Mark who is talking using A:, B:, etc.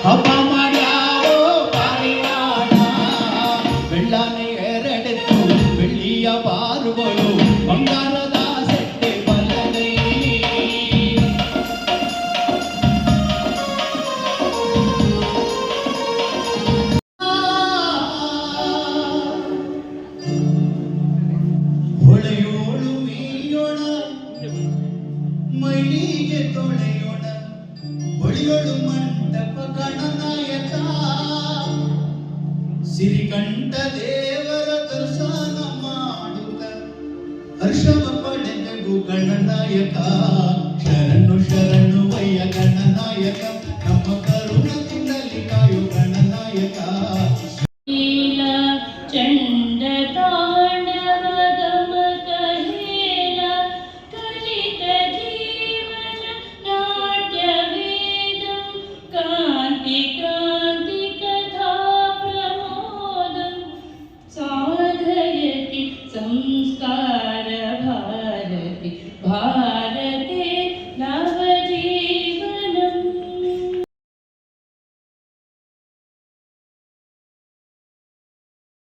A: ಹಬ್ಬ ಮಾಡ್ಯಾರೋ ಪಾರಿವಾಳ ಬೆಳ್ಳನೆ ಎರಡೆತ್ತು ಬೆಳ್ಳಿಯ ಬಾರುಗಳು ಬಂಗಾರದ ಸೆಟ್ಟೆ ಬಲಗೈ ಹೊಳೆಯೋಳು ಮೀಯೋಣ ಮೈಲಿಗೆ ತೊಳೆಯೋಣ ಹೊಳೆಯೋಳು ಮಂಟಪ ಗಣನಾಯಕ ಸಿರಿಕಂಠ ದೇವರ ದರ್ಶನ ಮಾಡುತ್ತ ಹರ್ಷವ ಪಡೆದಗು ಗಣನಾಯಕ ಶರಣು ಶರಣು ವಯ್ಯ ಗಣನಾಯಕ ನಮ್ಮ ಕರುಣದಿಂದಲಿ ಕಾಯು ಗಣನಾಯಕ
B: ಚಂಡ